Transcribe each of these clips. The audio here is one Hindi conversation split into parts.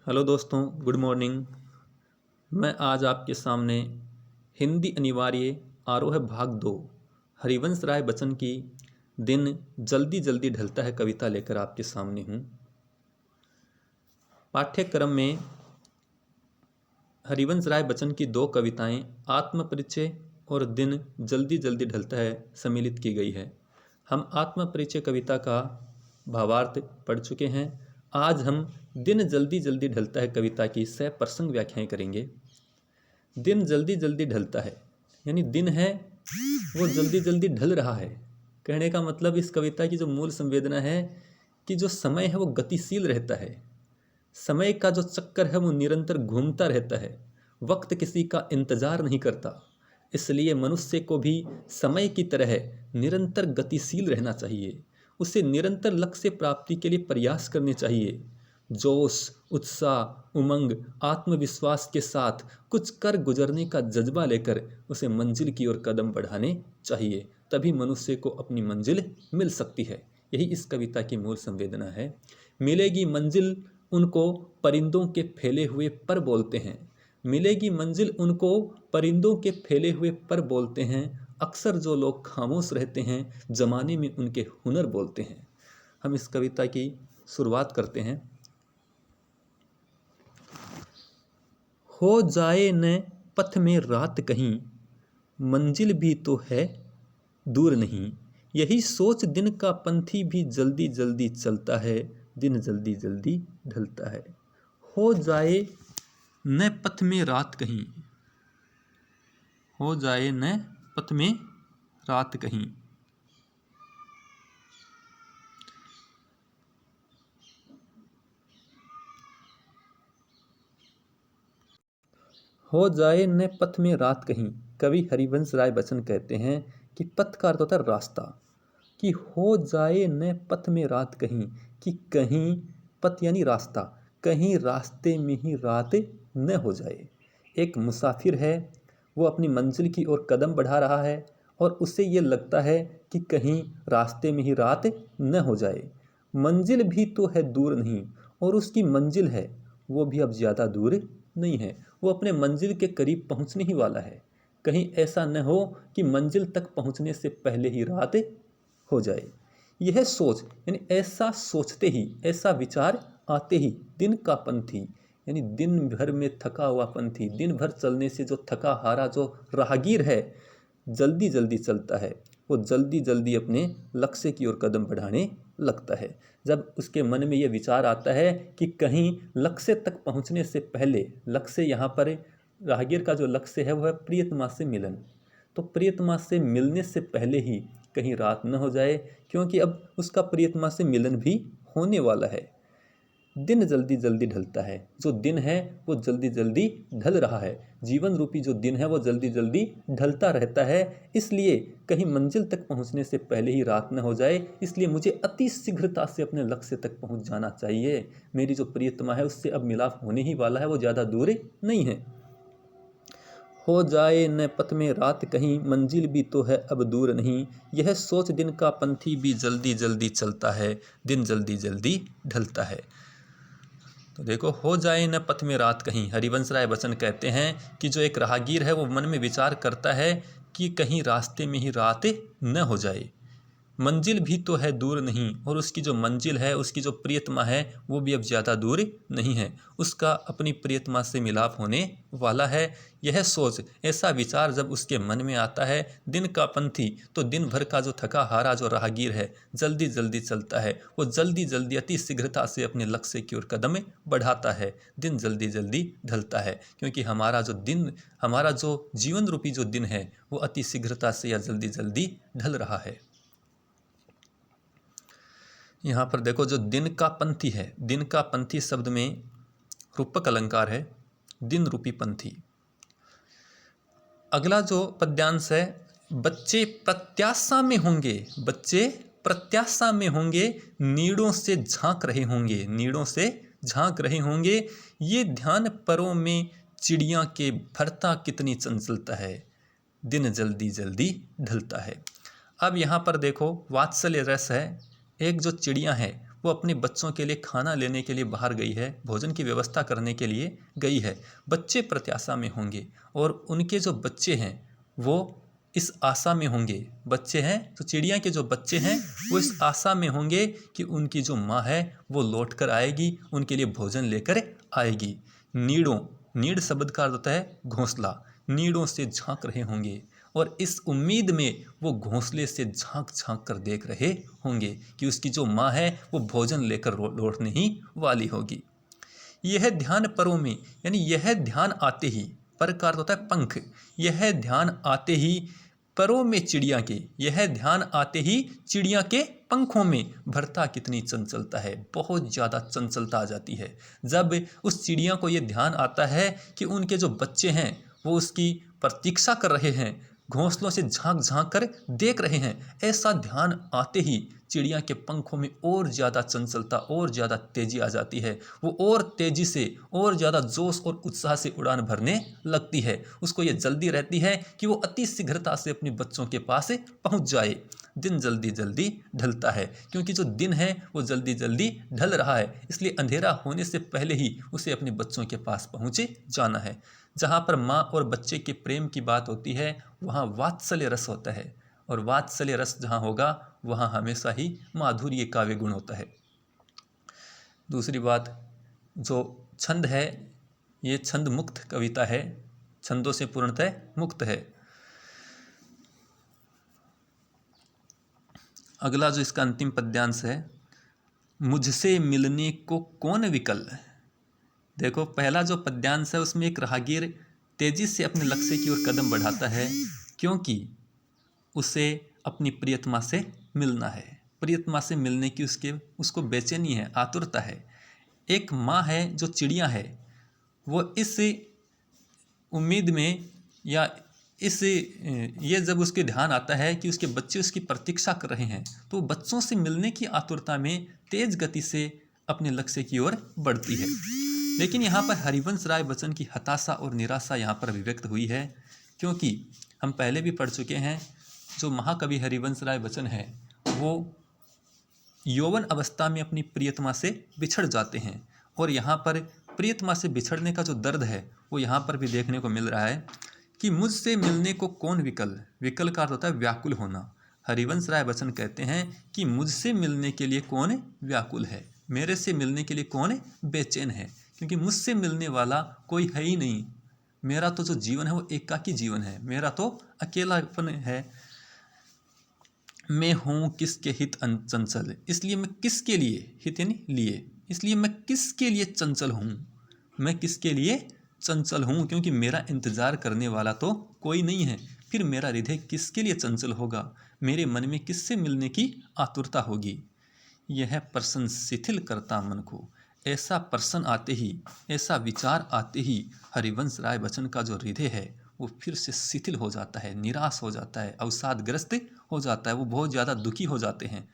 हेलो दोस्तों, गुड मॉर्निंग। मैं आज आपके सामने हिंदी अनिवार्य आरोह भाग 2 हरिवंश राय बच्चन की दिन जल्दी जल्दी ढलता है कविता लेकर आपके सामने हूँ। पाठ्यक्रम में हरिवंश राय बच्चन की 2 कविताएं आत्मपरिचय और दिन जल्दी जल्दी ढलता है सम्मिलित की गई है। हम आत्मपरिचय कविता का भावार्थ पढ़ चुके हैं। आज हम दिन जल्दी जल्दी ढलता है कविता की सप्रसंग व्याख्याएं करेंगे। दिन जल्दी जल्दी ढलता है यानी दिन है वो जल्दी जल्दी ढल रहा है। कहने का मतलब इस कविता की जो मूल संवेदना है कि जो समय है वो गतिशील रहता है। समय का जो चक्कर है वो निरंतर घूमता रहता है। वक्त किसी का इंतजार नहीं करता। इसलिए मनुष्य को भी समय की तरह निरंतर गतिशील रहना चाहिए। उसे निरंतर लक्ष्य प्राप्ति के लिए प्रयास करने चाहिए। जोश, उत्साह, उमंग, आत्मविश्वास के साथ कुछ कर गुजरने का जज्बा लेकर उसे मंजिल की ओर कदम बढ़ाने चाहिए। तभी मनुष्य को अपनी मंजिल मिल सकती है। यही इस कविता की मूल संवेदना है। मिलेगी मंजिल उनको परिंदों के फैले हुए पर बोलते हैं। मिलेगी मंजिल उनको परिंदों के फैले हुए पर बोलते हैं। अक्सर जो लोग खामोश रहते हैं जमाने में उनके हुनर बोलते हैं। हम इस कविता की शुरुआत करते हैं। हो जाए न पथ में रात कहीं, मंजिल भी तो है दूर नहीं। यही सोच दिन का पंथी भी जल्दी जल्दी चलता है, दिन जल्दी जल्दी ढलता है। हो जाए न पथ में रात कहीं, हो जाए न पथ में रात कहीं। हो जाए न पथ में रात कहीं। कवि हरिवंश राय बच्चन कहते हैं कि पथ का अर्थ होता है रास्ता। कि हो जाए न पथ में रात कहीं, कि कहीं पथ यानी रास्ता, कहीं रास्ते में ही रात न हो जाए। एक मुसाफिर है, वो अपनी मंजिल की ओर कदम बढ़ा रहा है और उसे ये लगता है कि कहीं रास्ते में ही रात न हो जाए। मंजिल भी तो है दूर नहीं, और उसकी मंजिल है वो भी अब ज़्यादा दूर नहीं है। वो अपने मंजिल के करीब पहुंचने ही वाला है। कहीं ऐसा न हो कि मंजिल तक पहुंचने से पहले ही रात हो जाए। यह सोच यानी ऐसा सोचते ही, ऐसा विचार आते ही दिन का पंथी यानी दिन भर में थका हुआ पंथी, दिन भर चलने से जो थका हारा जो राहगीर है, जल्दी जल्दी चलता है। वो जल्दी जल्दी अपने लक्ष्य की ओर कदम बढ़ाने लगता है। जब उसके मन में ये विचार आता है कि कहीं लक्ष्य तक पहुंचने से पहले, लक्ष्य यहाँ पर राहगीर का जो लक्ष्य है वह है प्रियतमा से मिलन, तो प्रियतमा से मिलने से पहले ही कहीं रात न हो जाए, क्योंकि अब उसका प्रियतमा से मिलन भी होने वाला है। दिन जल्दी जल्दी ढलता है। जो दिन है वो जल्दी जल्दी ढल रहा है। जीवन रूपी जो दिन है वो जल्दी जल्दी ढलता रहता है। इसलिए कहीं मंजिल तक पहुंचने से पहले ही रात न हो जाए, इसलिए मुझे अति शीघ्रता से अपने लक्ष्य तक पहुंच जाना चाहिए। मेरी जो प्रियतमा है उससे अब मिलाप होने ही वाला है, वो ज़्यादा दूर नहीं है। हो जाए न पथ में रात कहीं, मंजिल भी तो है अब दूर नहीं। यह सोच दिन का पंथी भी जल्दी जल्दी चलता है, दिन जल्दी जल्दी ढलता है। तो देखो, हो जाए न पथ में रात कहीं। हरिवंश राय बच्चन कहते हैं कि जो एक राहगीर है वो मन में विचार करता है कि कहीं रास्ते में ही रात न हो जाए। मंजिल भी तो है दूर नहीं, और उसकी जो मंजिल है, उसकी जो प्रियतमा है वो भी अब ज़्यादा दूर नहीं है। उसका अपनी प्रियतमा से मिलाप होने वाला है। यह सोच, ऐसा विचार जब उसके मन में आता है, दिन का पंथी तो दिन भर का जो थका हारा जो राहगीर है जल्दी जल्दी चलता है। वो जल्दी जल्दी अति शीघ्रता से अपने लक्ष्य की ओर कदम बढ़ाता है। दिन जल्दी जल्दी ढलता है, क्योंकि हमारा जो दिन, हमारा जो जीवन रूपी जो दिन है वो अति शीघ्रता से या जल्दी जल्दी ढल रहा है। यहाँ पर देखो, जो दिन का पंथी है, दिन का पंथी शब्द में रूपक अलंकार है, दिन रूपी पंथी। अगला जो पद्यांश है, बच्चे प्रत्याशा में होंगे, बच्चे प्रत्याशा में होंगे, नीड़ों से झांक रहे होंगे, नीड़ों से झांक रहे होंगे। ये ध्यान परों में चिड़िया के भरता कितनी चंचलता है, दिन जल्दी जल्दी ढलता है। अब यहाँ पर देखो, वात्सल्य रस है। एक जो चिड़िया है वो अपने बच्चों के लिए खाना लेने के लिए बाहर गई है, भोजन की व्यवस्था करने के लिए गई है। बच्चे प्रत्याशा में होंगे और उनके जो बच्चे हैं वो इस आशा में होंगे। बच्चे हैं तो चिड़िया के जो बच्चे हैं वो इस आशा में होंगे कि उनकी जो माँ है वो लौट कर आएगी, उनके लिए भोजन लेकर आएगी। नीड़ों, नीड़ शब्द का अर्थ होता है घोंसला, नीड़ों से झांक रहे होंगे और इस उम्मीद में वो घोंसले से झांक झांक कर देख रहे होंगे कि उसकी जो माँ है वो भोजन लेकर लौटने ही वाली होगी। यह ध्यान परों में, यानी यह ध्यान आते ही, पर का अर्थ होता है पंख, यह ध्यान आते ही परों में चिड़िया के, यह ध्यान आते ही चिड़िया के पंखों में भरता कितनी चंचलता है, बहुत ज़्यादा चंचलता आ जाती है। जब उस चिड़िया को ये ध्यान आता है कि उनके जो बच्चे हैं वो उसकी प्रतीक्षा कर रहे हैं, घोंसलों से झांक झांक कर देख रहे हैं, ऐसा ध्यान आते ही चिड़िया के पंखों में और ज़्यादा चंचलता, और ज़्यादा तेज़ी आ जाती है। वो और तेज़ी से, और ज़्यादा जोश और उत्साह से उड़ान भरने लगती है। उसको ये जल्दी रहती है कि वो अति शीघ्रता से अपने बच्चों के पास पहुंच जाए। दिन जल्दी जल्दी ढलता है, क्योंकि जो दिन है वो जल्दी जल्दी ढल रहा है, इसलिए अंधेरा होने से पहले ही उसे अपने बच्चों के पास पहुँचे जाना है। जहाँ पर माँ और बच्चे के प्रेम की बात होती है वहाँ वात्सल्य रस होता है, और वात्सल्य रस जहाँ होगा वहाँ हमेशा ही माधुर्य काव्य गुण होता है। दूसरी बात, जो छंद है ये छंद मुक्त कविता है, छंदों से पूर्णतः मुक्त है। अगला जो इसका अंतिम पद्यांश है, मुझसे मिलने को कौन विकल। देखो पहला जो पद्यांश है उसमें एक राहगीर तेजी से अपने लक्ष्य की ओर कदम बढ़ाता है, क्योंकि उसे अपनी प्रियतमा से मिलना है, प्रियतमा से मिलने की उसको बेचैनी है, आतुरता है। एक माँ है जो चिड़िया है, वो इस उम्मीद में या ये जब उसके ध्यान आता है कि उसके बच्चे उसकी प्रतीक्षा कर रहे हैं, तो बच्चों से मिलने की आतुरता में तेज गति से अपने लक्ष्य की ओर बढ़ती है। लेकिन यहाँ पर हरिवंश राय बच्चन की हताशा और निराशा यहाँ पर अभिव्यक्त हुई है, क्योंकि हम पहले भी पढ़ चुके हैं, जो महाकवि हरिवंश राय बच्चन है वो यौवन अवस्था में अपनी प्रियतमा से बिछड़ जाते हैं, और यहाँ पर प्रियतमा से बिछड़ने का जो दर्द है वो यहाँ पर भी देखने को मिल रहा है कि मुझसे मिलने को कौन विकल, विकल का अर्थ होता है व्याकुल होना। हरिवंश राय बच्चन कहते हैं कि मुझसे मिलने के लिए कौन व्याकुल है, मेरे से मिलने के लिए कौन बेचैन है, क्योंकि मुझसे मिलने वाला कोई है ही नहीं। मेरा तो जो जीवन है वो एकाकी जीवन है, मेरा तो अकेलापन है। मैं हूँ किसके हित चंचल, इसलिए मैं किसके लिए, हित यानी लिए, इसलिए मैं किसके लिए चंचल हूँ, मैं किसके लिए चंचल हूँ, क्योंकि मेरा इंतज़ार करने वाला तो कोई नहीं है। फिर मेरा हृदय किसके लिए चंचल होगा, मेरे मन में किससे मिलने की आतुरता होगी। यह प्रश्न शिथिल करता मन को, ऐसा प्रश्न आते ही, ऐसा विचार आते ही हरिवंश राय बच्चन का जो हृदय है वो फिर से शिथिल हो जाता है, निराश हो जाता है, अवसादग्रस्त हो जाता है, वो बहुत ज़्यादा दुखी हो जाते हैं।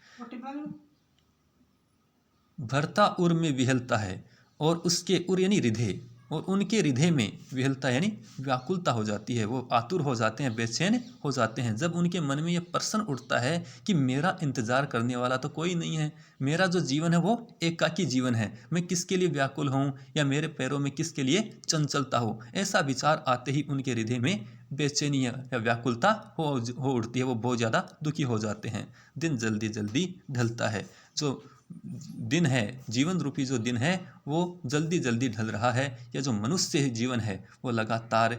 भरता उर में विहलता है, और उसके उर यानी हृदय, और उनके हृदय में विहलता यानी व्याकुलता हो जाती है, वो आतुर हो जाते हैं, बेचैन हो जाते हैं। जब उनके मन में ये प्रश्न उठता है कि मेरा इंतज़ार करने वाला तो कोई नहीं है, मेरा जो जीवन है वो एकाकी जीवन है, मैं किसके लिए व्याकुल हूँ, या मेरे पैरों में किसके लिए चंचलता हो, ऐसा विचार आते ही उनके हृदय में बेचैनी या व्याकुलता हो उठती है, वो बहुत ज़्यादा दुखी हो जाते हैं। दिन जल्दी जल्दी ढलता है, जो दिन है, जीवन रूपी जो दिन है वो जल्दी जल्दी ढल रहा है, या जो मनुष्य जीवन है वो लगातार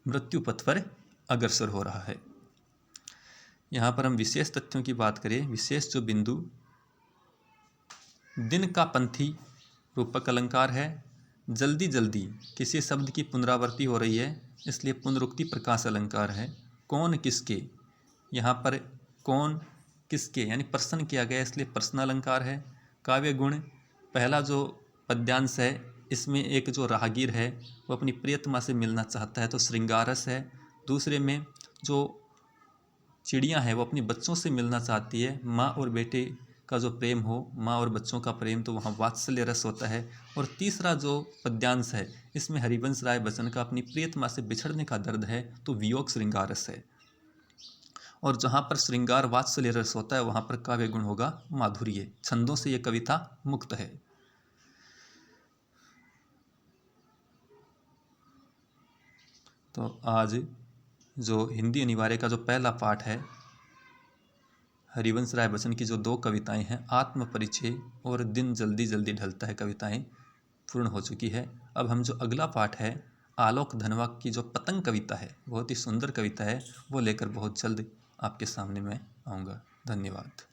मृत्यु पथ पर अग्रसर हो रहा है। यहाँ पर हम विशेष तथ्यों की बात करें, विशेष जो बिंदु, दिन का पंथी रूपक अलंकार है, जल्दी जल्दी किसी शब्द की पुनरावृत्ति हो रही है इसलिए पुनरुक्ति प्रकाश अलंकार है। कौन किसके, यहाँ पर कौन किसके यानी प्रश्न किया गया इसलिए प्रश्न अलंकार है। काव्य गुण, पहला जो पद्यांश है इसमें एक जो राहगीर है वो अपनी प्रियतमा से मिलना चाहता है तो श्रृंगार रस है। दूसरे में जो चिड़िया है वो अपने बच्चों से मिलना चाहती है, माँ और बेटे का जो प्रेम हो, माँ और बच्चों का प्रेम, तो वहाँ वात्सल्य रस होता है। और तीसरा जो पद्यांश है इसमें हरिवंश राय बच्चन का अपनी प्रियतमा से बिछड़ने का दर्द है तो वियोग श्रृंगार रस है। और जहाँ पर श्रृंगार वात्सल्य रस होता है वहाँ पर काव्य गुण होगा माधुर्य। छंदों से ये कविता मुक्त है। तो आज जो हिंदी अनिवार्य का जो पहला पाठ है, हरिवंश राय बच्चन की जो 2 कविताएं हैं, आत्म परिचय और दिन जल्दी जल्दी ढलता है, कविताएं पूर्ण हो चुकी है। अब हम जो अगला पाठ है, आलोक धनवा की जो पतंग कविता है, बहुत ही सुंदर कविता है, वो लेकर बहुत जल्द आपके सामने मैं आऊँगा। धन्यवाद।